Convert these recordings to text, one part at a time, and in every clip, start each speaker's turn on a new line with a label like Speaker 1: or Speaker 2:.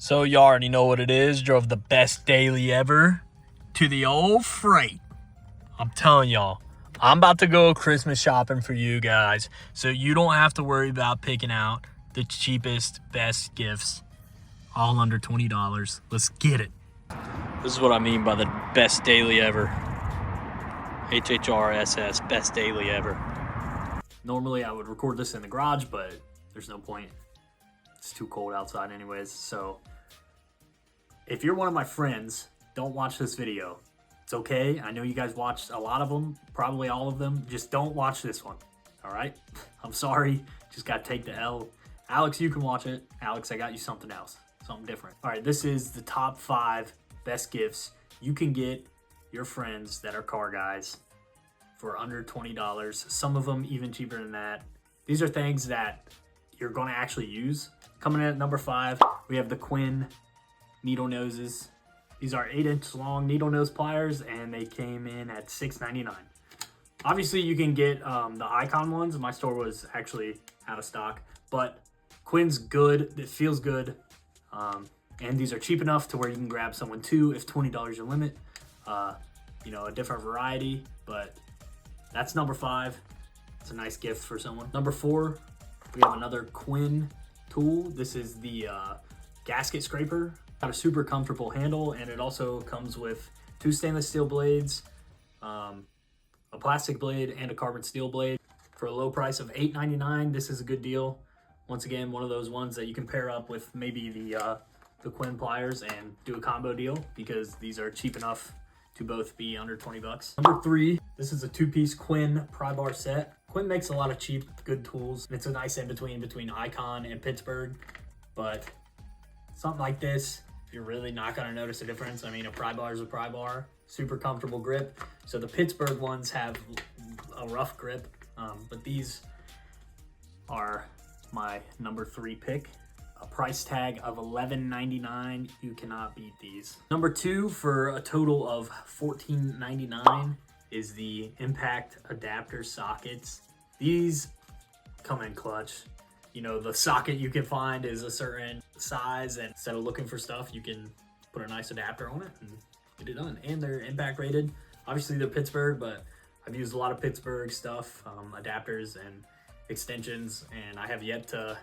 Speaker 1: So you already know what it is. Drove the best daily ever to the old freight. I'm telling y'all, I'm about to go Christmas shopping for you guys, so you don't have to worry about picking out the cheapest, best gifts, all under $20. Let's get it. This is what I mean by the best daily ever. HHRSS, best daily ever. Normally I would record this in the garage, but there's no point. It's too cold outside anyways, so if you're one of my friends, don't watch this video. It's okay. I know you guys watched a lot of them, probably all of them. Just don't watch this one, all right? I'm sorry. Just got to take the L. Alex, you can watch it. Alex, I got you something else, something different. All right, this is the top 5 best gifts you can get your friends that are car guys for under $20. Some of them even cheaper than that. These are things that you're going to actually use. Coming in at number 5, we have the Quinn needle noses. These are 8-inch long needle nose pliers, and they came in at $6.99. Obviously, you can get the Icon ones. My store was actually out of stock, but Quinn's good. It feels good, and these are cheap enough to where you can grab someone too if $20 your limit. You know, a different variety, but that's number 5. It's a nice gift for someone. Number 4, we have another Quinn tool. This is the gasket scraper. Got a super comfortable handle, and it also comes with 2 stainless steel blades, a plastic blade, and a carbon steel blade. For a low price of $8.99, this is a good deal. Once again, one of those ones that you can pair up with maybe the Quinn pliers and do a combo deal, because these are cheap enough to both be under 20 bucks. Number 3, this is a 2-piece Quinn pry bar set. Quinn makes a lot of cheap, good tools. It's a nice in-between Icon and Pittsburgh, but something like this, you're really not gonna notice a difference. I mean, a pry bar is a pry bar, super comfortable grip. So the Pittsburgh ones have a rough grip, but these are my number 3 pick. A price tag of $11.99, you cannot beat these. Number 2, for a total of $14.99, is the impact adapter sockets. These come in clutch. You know, the socket you can find is a certain size, and instead of looking for stuff, you can put a nice adapter on it and get it done. And they're impact rated. Obviously they're Pittsburgh, but I've used a lot of Pittsburgh stuff, adapters and extensions, and I have yet to,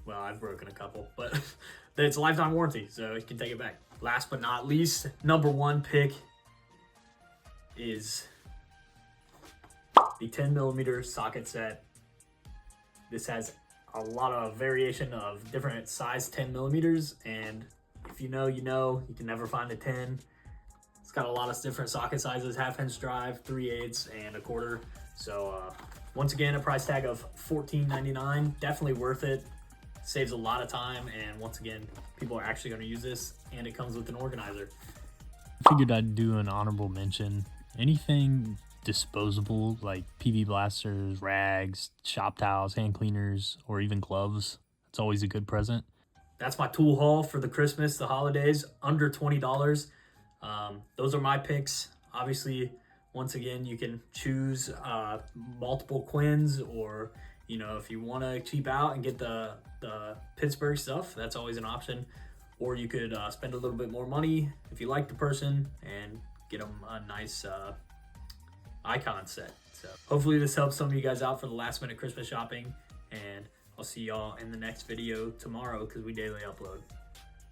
Speaker 1: well, I've broken a couple, but it's a lifetime warranty, so you can take it back. Last but not least, number 1 pick is the 10mm socket set. This has a lot of variation of different size 10mm, and if you know, you know. You can never find a 10. It's got a lot of different socket sizes: 1/2-inch drive, 3/8, and 1/4. So once again, a price tag of $14.99. Definitely worth it. Saves a lot of time, and once again, people are actually going to use this, and it comes with an organizer. I figured I'd do an honorable mention. Anything disposable, like PV blasters, rags, shop towels, hand cleaners, or even gloves. It's always a good present. That's my tool haul for the Christmas, the holidays, under $20. Those are my picks. Obviously, once again, you can choose multiple Quinns, or, you know, if you want to cheap out and get the Pittsburgh stuff, that's always an option. Or you could spend a little bit more money if you like the person and get them a nice Icon set. So hopefully this helps some of you guys out for the last minute Christmas shopping, and I'll see y'all in the next video tomorrow, because we daily upload.